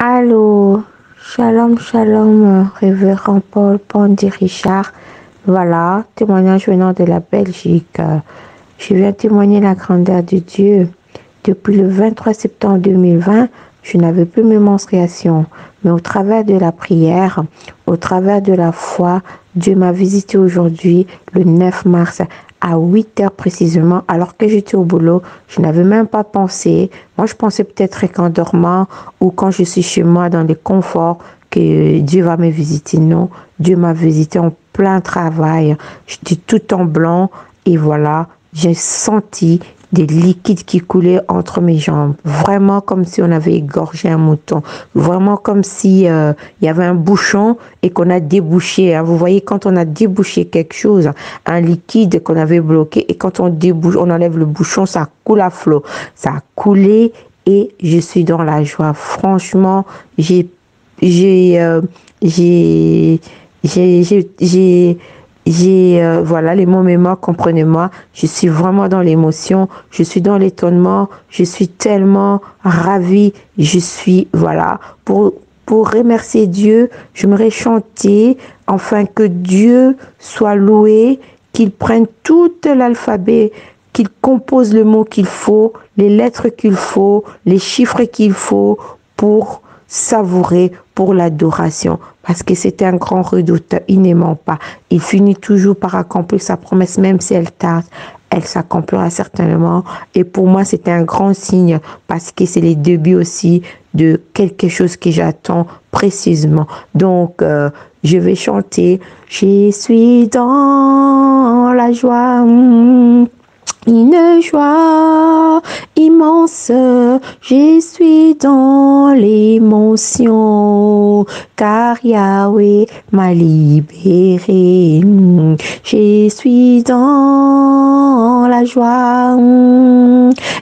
Allô, shalom, shalom, révérend Paul Pandy Richard. Voilà, témoignage venant de la Belgique. Je viens témoigner la grandeur de Dieu. Depuis le 23 septembre 2020, je n'avais plus mes menstruations. Mais au travers de la prière, au travers de la foi, Dieu m'a visité aujourd'hui, le 9 mars, à 8 heures précisément, alors que j'étais au boulot. Je n'avais même pas pensé. Moi, je pensais peut-être qu'en dormant ou quand je suis chez moi dans les conforts, que Dieu va me visiter. Non, Dieu m'a visité en plein travail. J'étais tout en blanc et voilà, j'ai senti des liquides qui coulaient entre mes jambes. Vraiment comme si on avait égorgé un mouton. Vraiment comme si il y avait un bouchon et qu'on a débouché. Hein. Vous voyez, quand on a débouché quelque chose, un liquide qu'on avait bloqué, et quand on débouche, on enlève le bouchon, ça coule à flot. Ça a coulé et je suis dans la joie. Franchement, j'ai j'ai euh, j'ai voilà, les mots mémoire, comprenez-moi, je suis vraiment dans l'émotion, je suis dans l'étonnement, je suis tellement ravie, je suis, voilà, pour remercier Dieu, je me chanter, afin que Dieu soit loué, qu'il prenne tout l'alphabet, qu'il compose le mot qu'il faut, les lettres qu'il faut, les chiffres qu'il faut pour savourer, pour l'adoration, parce que c'était un grand redoute, il ne ment pas. Il finit toujours par accomplir sa promesse, même si elle tarde, elle s'accomplira certainement. Et pour moi, c'était un grand signe, parce que c'est les débuts aussi de quelque chose que j'attends précisément. Donc, je vais chanter, je suis dans la joie. Une joie immense, je suis dans l'émotion, car Yahweh m'a libéré. Je suis dans la joie,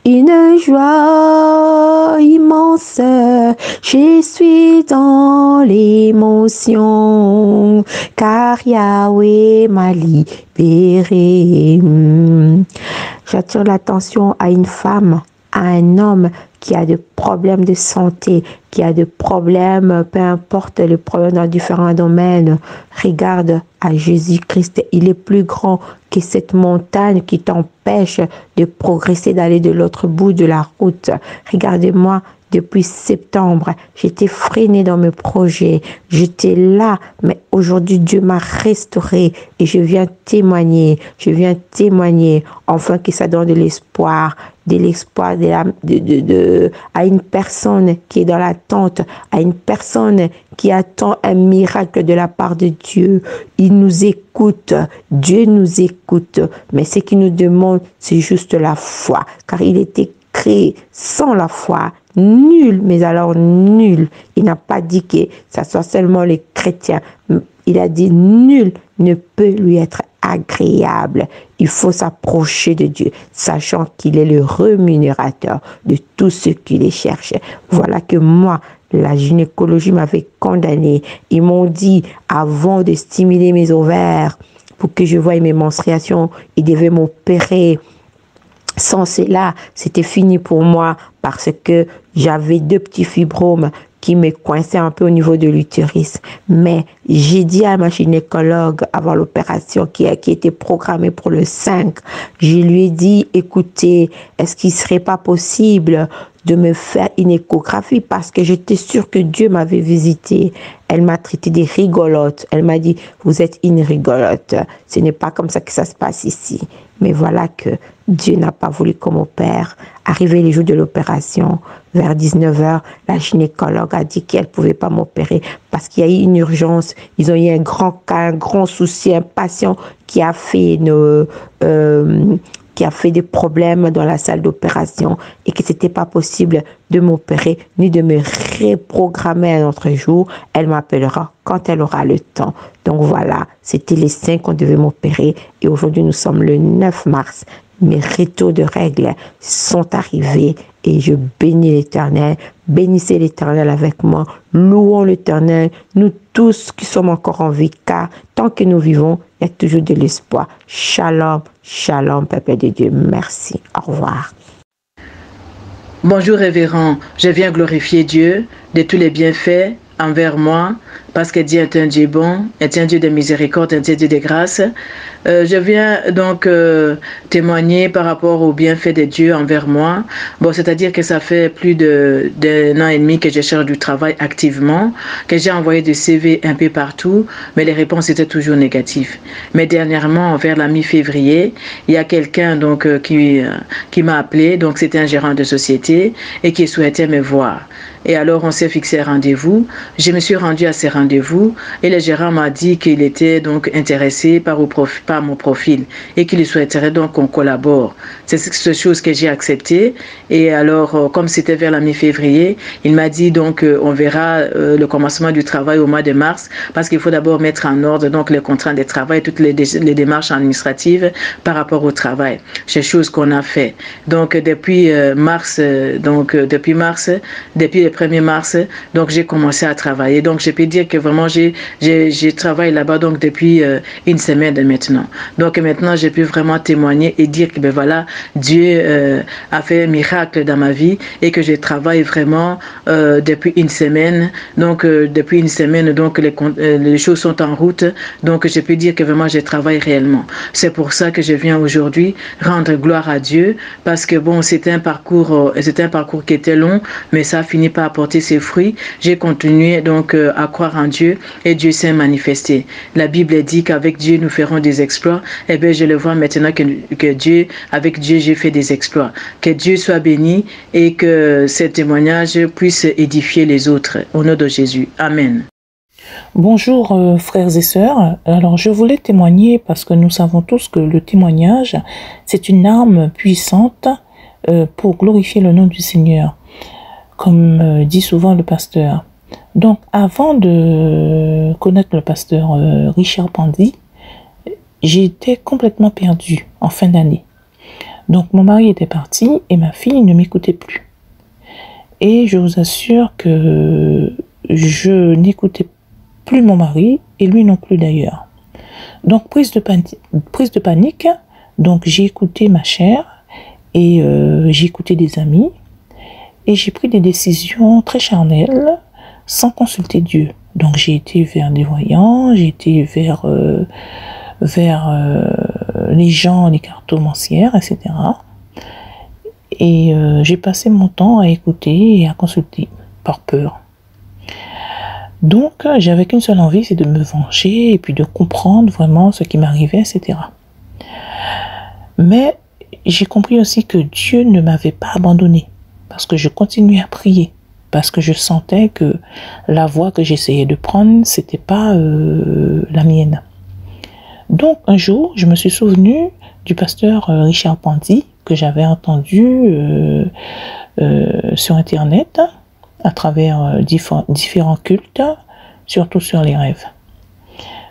une joie immense, je suis dans l'émotion, car Yahweh m'a libéré. J'attire l'attention à une femme, à un homme qui a des problèmes de santé, qui a des problèmes, peu importe les problèmes dans différents domaines. Regarde à Jésus-Christ, il est plus grand que cette montagne qui t'empêche de progresser, d'aller de l'autre bout de la route. Regardez-moi. Depuis septembre, j'étais freinée dans mes projets. J'étais là, mais aujourd'hui, Dieu m'a restaurée et je viens témoigner. Je viens témoigner, enfin que ça donne de l'espoir à une personne qui est dans l'attente, à une personne qui attend un miracle de la part de Dieu. Il nous écoute, Dieu nous écoute, mais ce qu'il nous demande, c'est juste la foi, car il était créé sans la foi. Nul, mais alors nul. Il n'a pas dit que ça soit seulement les chrétiens. Il a dit nul ne peut lui être agréable. Il faut s'approcher de Dieu, sachant qu'il est le rémunérateur de tous ceux qui les cherchent. Voilà que moi, la gynécologie m'avait condamné. Ils m'ont dit, avant de stimuler mes ovaires, pour que je voie mes menstruations, ils devaient m'opérer. Sans cela, c'était fini pour moi parce que j'avais 2 petits fibromes qui me coinçaient un peu au niveau de l'utérus. Mais j'ai dit à ma gynécologue avant l'opération qui était programmée pour le 5, je lui ai dit, écoutez, est-ce qu'il ne serait pas possible de me faire une échographie parce que j'étais sûre que Dieu m'avait visité. Elle m'a traité de rigolote. Elle m'a dit, vous êtes une rigolote. Ce n'est pas comme ça que ça se passe ici. Mais voilà que Dieu n'a pas voulu qu'on m'opère. Arrivé les jours de l'opération, vers 19h, la gynécologue a dit qu'elle ne pouvait pas m'opérer parce qu'il y a eu une urgence. Ils ont eu un grand cas, un grand souci, un patient qui a fait des problèmes dans la salle d'opération et que c'était pas possible de m'opérer ni de me reprogrammer un autre jour. Elle m'appellera quand elle aura le temps. Donc voilà, c'était les 5 qu'on devait m'opérer et aujourd'hui nous sommes le 9 mars. Mes retours de règles sont arrivés et je bénis l'Éternel. Bénissez l'Éternel avec moi. Louons l'Éternel. Nous tous qui sommes encore en vie, car tant que nous vivons, il y a toujours de l'espoir. Shalom, shalom, peuple de Dieu. Merci. Au revoir. Bonjour révérend, je viens glorifier Dieu de tous les bienfaits envers moi, parce que Dieu est un Dieu bon, est un Dieu de miséricorde, un Dieu de grâce. Je viens donc témoigner par rapport aux bienfaits de Dieu envers moi. Bon, c'est-à-dire que ça fait plus d'un an et demi que je cherche du travail activement, que j'ai envoyé des CV un peu partout, mais les réponses étaient toujours négatives. Mais dernièrement, vers la mi-février, il y a quelqu'un donc qui m'a appelé, donc c'était un gérant de société et qui souhaitait me voir. Et alors, on s'est fixé un rendez-vous. Je me suis rendue à ces rendez-vous et le gérant m'a dit qu'il était donc intéressé par mon profil et qu'il souhaiterait donc qu'on collabore. C'est cette chose que j'ai accepté. Et alors, comme c'était vers la mi-février, il m'a dit donc on verra le commencement du travail au mois de mars parce qu'il faut d'abord mettre en ordre donc les contrats de travail, toutes les démarches administratives par rapport au travail. C'est chose qu'on a fait. Donc, depuis mars, depuis le 1er mars, donc j'ai commencé à travailler. Donc je peux dire que vraiment j'ai travaillé là-bas donc depuis une semaine maintenant. Donc maintenant je peux vraiment témoigner et dire que ben voilà, Dieu a fait un miracle dans ma vie et que je travaille vraiment depuis une semaine. Donc depuis une semaine, donc les choses sont en route. Donc je peux dire que vraiment je travaille réellement. C'est pour ça que je viens aujourd'hui rendre gloire à Dieu parce que bon, c'était un parcours qui était long, mais ça a fini par apporter ses fruits. J'ai continué donc à croire en Dieu et Dieu s'est manifesté. La Bible dit qu'avec Dieu nous ferons des exploits. Et bien je le vois maintenant que avec Dieu j'ai fait des exploits. Que Dieu soit béni et que ce témoignage puisse édifier les autres. Au nom de Jésus. Amen. Bonjour frères et sœurs. Alors je voulais témoigner parce que nous savons tous que le témoignage c'est une arme puissante pour glorifier le nom du Seigneur, comme dit souvent le pasteur. Donc avant de connaître le pasteur Richard Pandy, j'étais complètement perdue en fin d'année. Donc mon mari était parti et ma fille ne m'écoutait plus. Et je vous assure que je n'écoutais plus mon mari et lui non plus d'ailleurs. Donc prise de panique, donc j'ai écouté ma chère et j'ai écouté des amis et j'ai pris des décisions très charnelles sans consulter Dieu. Donc j'ai été vers des voyants, j'ai été vers les gens, les cartomancières, etc. Et j'ai passé mon temps à écouter et à consulter par peur. Donc j'avais qu'une seule envie, c'est de me venger et puis de comprendre vraiment ce qui m'arrivait, etc. Mais j'ai compris aussi que Dieu ne m'avait pas abandonné parce que je continuais à prier, parce que je sentais que la voie que j'essayais de prendre, c'était pas la mienne. Donc un jour, je me suis souvenu du pasteur Richard Pandy que j'avais entendu sur Internet à travers différents cultes, surtout sur les rêves.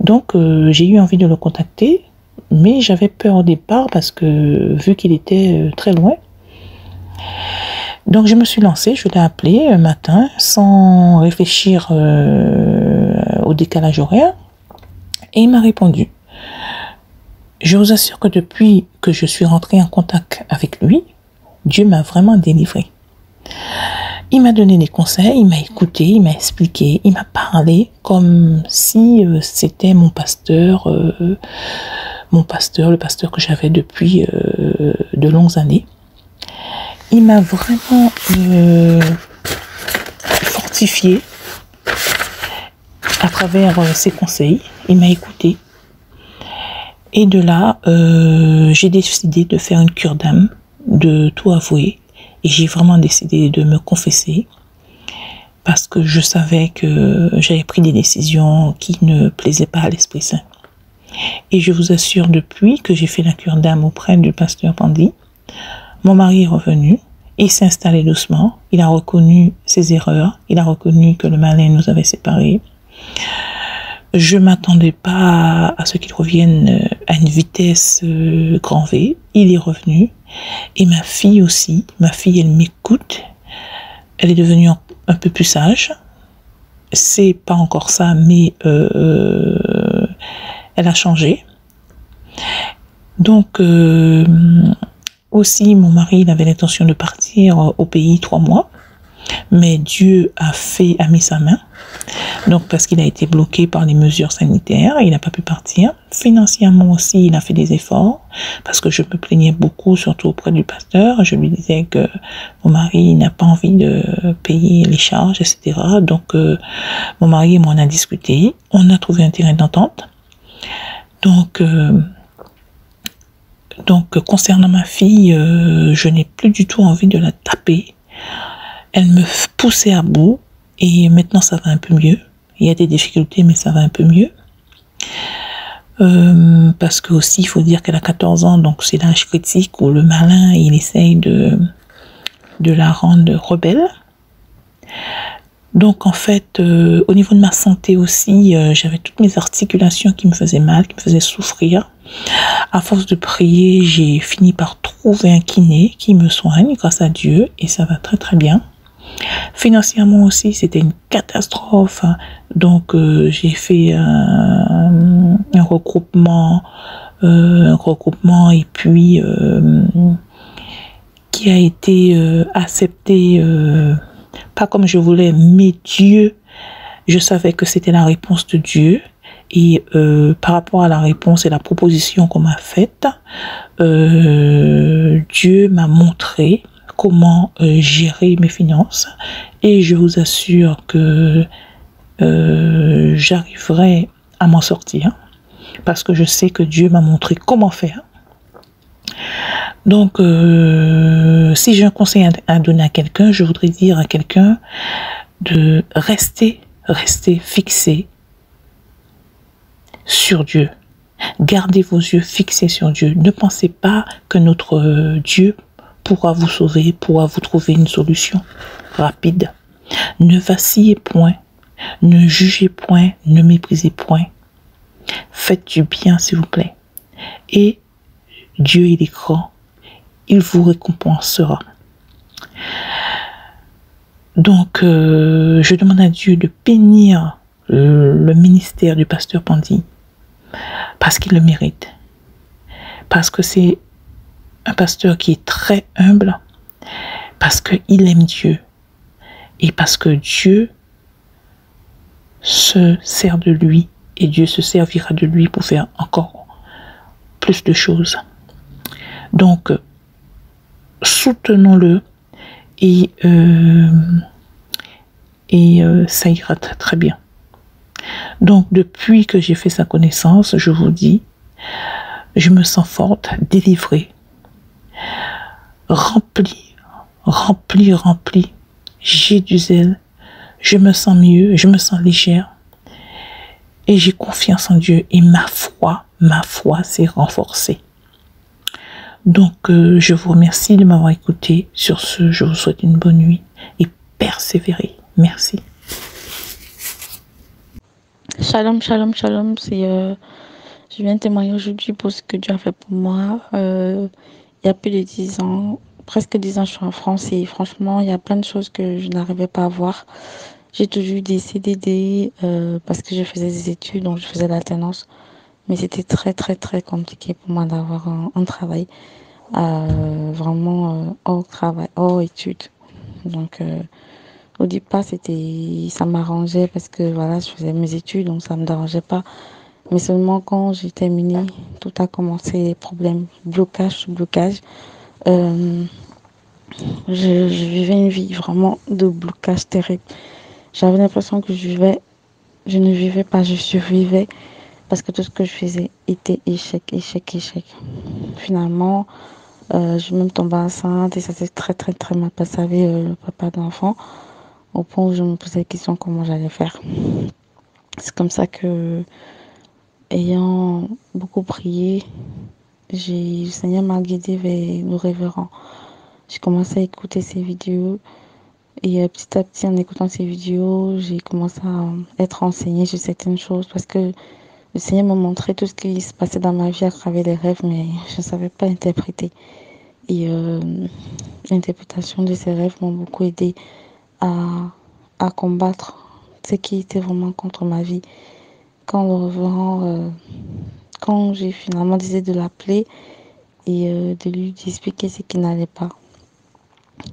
Donc j'ai eu envie de le contacter, mais j'avais peur au départ parce que vu qu'il était très loin. Donc je me suis lancée, je l'ai appelé un matin sans réfléchir au décalage horaire et il m'a répondu. Je vous assure que depuis que je suis rentrée en contact avec lui, Dieu m'a vraiment délivrée. Il m'a donné des conseils, il m'a écouté, il m'a expliqué, il m'a parlé comme si c'était mon pasteur, le pasteur que j'avais depuis de longues années. Il m'a vraiment fortifié à travers ses conseils, il m'a écouté. Et de là, j'ai décidé de faire une cure d'âme, de tout avouer. Et j'ai vraiment décidé de me confesser parce que je savais que j'avais pris des décisions qui ne plaisaient pas à l'Esprit Saint. Et je vous assure, depuis que j'ai fait la cure d'âme auprès du pasteur Pandy, mon mari est revenu, il s'est installé doucement, il a reconnu ses erreurs, il a reconnu que le malin nous avait séparés. Je ne m'attendais pas à ce qu'il revienne à une vitesse grand V. Il est revenu. Et ma fille aussi. Ma fille, elle m'écoute. Elle est devenue un peu plus sage. C'est pas encore ça, mais elle a changé. Donc, Aussi, mon mari, il avait l'intention de partir au pays 3 mois, mais Dieu a mis sa main. Donc, parce qu'il a été bloqué par les mesures sanitaires, il n'a pas pu partir. Financièrement aussi, il a fait des efforts, parce que je me plaignais beaucoup, surtout auprès du pasteur. Je lui disais que mon mari n'a pas envie de payer les charges, etc. Donc, mon mari et moi, on a discuté. On a trouvé un terrain d'entente. Donc, concernant ma fille, je n'ai plus du tout envie de la taper. Elle me poussait à bout et maintenant ça va un peu mieux. Il y a des difficultés, mais ça va un peu mieux. Parce que aussi, il faut dire qu'elle a 14 ans, donc c'est l'âge critique où le malin, il essaye de la rendre rebelle. Donc en fait, au niveau de ma santé aussi, j'avais toutes mes articulations qui me faisaient mal, qui me faisaient souffrir. À force de prier, j'ai fini par trouver un kiné qui me soigne grâce à Dieu et ça va très très bien. Financièrement aussi, c'était une catastrophe. Donc j'ai fait un regroupement et puis qui a été accepté, pas comme je voulais, mais Dieu, je savais que c'était la réponse de Dieu. Et par rapport à la réponse et la proposition qu'on m'a faite, Dieu m'a montré comment gérer mes finances. Et je vous assure que j'arriverai à m'en sortir. Parce que je sais que Dieu m'a montré comment faire. Donc, si j'ai un conseil à donner à quelqu'un, je voudrais dire à quelqu'un de rester fixé sur Dieu. Gardez vos yeux fixés sur Dieu. Ne pensez pas que notre Dieu pourra vous sauver, pourra vous trouver une solution rapide. Ne vacillez point, ne jugez point, ne méprisez point. Faites du bien, s'il vous plaît. Et Dieu, il est grand. Il vous récompensera. Donc, je demande à Dieu de bénir le ministère du pasteur Pandy. Parce qu'il le mérite. Parce que c'est un pasteur qui est très humble. Parce qu'il aime Dieu. Et parce que Dieu se sert de lui. Et Dieu se servira de lui pour faire encore plus de choses. Donc, soutenons-le. Et ça ira très, très bien. Donc, depuis que j'ai fait sa connaissance, je vous dis, je me sens forte, délivrée, remplie. J'ai du zèle, je me sens mieux, je me sens légère. Et j'ai confiance en Dieu et ma foi s'est renforcée. Donc, je vous remercie de m'avoir écouté. Sur ce, je vous souhaite une bonne nuit et persévérez. Merci. Shalom, shalom, shalom. Je viens témoigner aujourd'hui pour ce que Dieu a fait pour moi. Il y a plus de 10 ans, presque 10 ans, je suis en France et franchement, il y a plein de choses que je n'arrivais pas à voir. J'ai toujours eu des CDD parce que je faisais des études, donc je faisais l'alternance. Mais c'était très, très, très compliqué pour moi d'avoir un travail vraiment hors travail, hors études. Donc, au départ, ça m'arrangeait parce que voilà, je faisais mes études, donc ça me dérangeait pas. Mais seulement quand j'ai terminé, tout a commencé, les problèmes, blocage. Je vivais une vie vraiment de blocage terrible. J'avais l'impression que je ne vivais pas, je survivais parce que tout ce que je faisais était échec. Finalement, je suis même tombée enceinte et ça s'est très, très, très mal passé avec le papa de l'enfant. Au point où je me posais la question comment j'allais faire. C'est comme ça que, ayant beaucoup prié, le Seigneur m'a guidée vers le révérend. J'ai commencé à écouter ses vidéos et petit à petit, en écoutant ces vidéos, j'ai commencé à être renseignée sur certaines choses parce que le Seigneur m'a montré tout ce qui se passait dans ma vie à travers les rêves, mais je ne savais pas interpréter. Et l'interprétation de ces rêves m'a beaucoup aidée à combattre ce qui était vraiment contre ma vie. Quand le révérend, quand j'ai finalement décidé de l'appeler et de lui expliquer ce qui n'allait pas.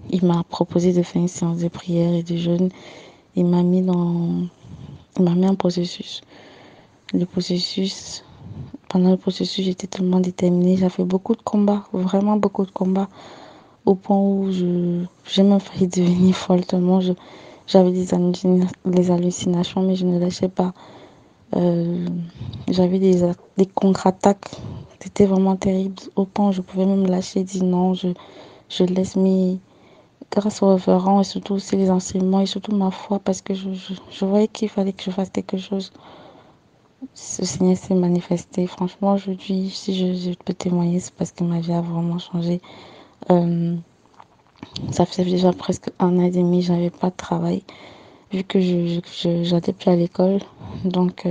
Il m'a proposé de faire une séance de prière et de jeûne. Il m'a mis en processus. Le processus, pendant le processus, j'étais tellement déterminée. J'ai fait beaucoup de combats, vraiment beaucoup de combats, au point où j'ai même failli devenir folle tellement j'avais des hallucinations, mais je ne lâchais pas. J'avais des contre-attaques. C'était vraiment terrible. Au point où je pouvais même lâcher, dire non, je laisse. Mais grâce au référent et surtout aussi les enseignements et surtout ma foi, parce que je voyais qu'il fallait que je fasse quelque chose. Ce Seigneur s'est manifesté. Franchement, aujourd'hui, si je peux témoigner, c'est parce que ma vie a vraiment changé. Ça faisait déjà presque 1 an et demi, j'avais pas de travail, vu que je n'allais plus à l'école. Donc,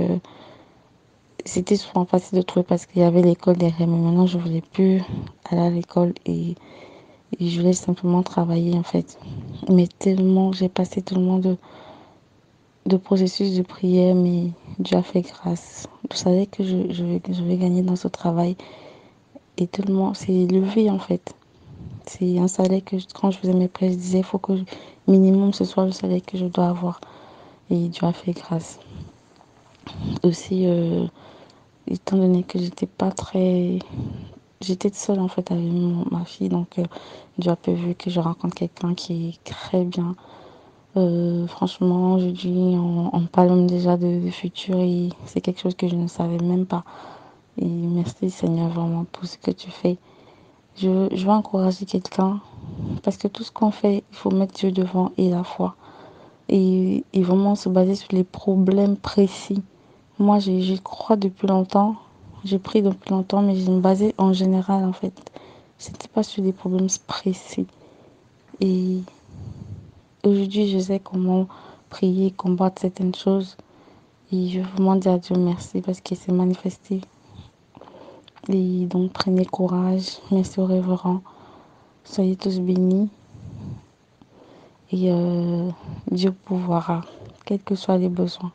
c'était souvent facile de trouver parce qu'il y avait l'école derrière. Mais maintenant, je voulais plus aller à l'école et je voulais simplement travailler, en fait. Mais tellement, j'ai passé tellement de processus de prière, mais Dieu a fait grâce. Je savais que je vais gagner dans ce travail. Et tellement, c'est élevé, en fait. C'est un salaire que quand je faisais mes prêts, je disais, il faut que minimum ce soit le salaire que je dois avoir. Et Dieu a fait grâce. Aussi, étant donné que j'étais seule en fait avec ma fille, donc Dieu a prévu que je rencontre quelqu'un qui est très bien. Franchement, je dis, on parle même déjà de futur et c'est quelque chose que je ne savais même pas. Et merci Seigneur vraiment pour ce que tu fais. Je veux encourager quelqu'un parce que tout ce qu'on fait, il faut mettre Dieu devant et la foi. Et vraiment se baser sur les problèmes précis. Moi, j'y crois depuis longtemps. J'ai pris depuis longtemps, mais je me basais en général, en fait. C'était pas sur des problèmes précis. Et aujourd'hui, je sais comment prier, combattre certaines choses. Et je veux vraiment dire à Dieu merci parce qu'il s'est manifesté. Et donc, prenez courage. Merci au révérend. Soyez tous bénis. Et Dieu pourvoira, quels que soient les besoins.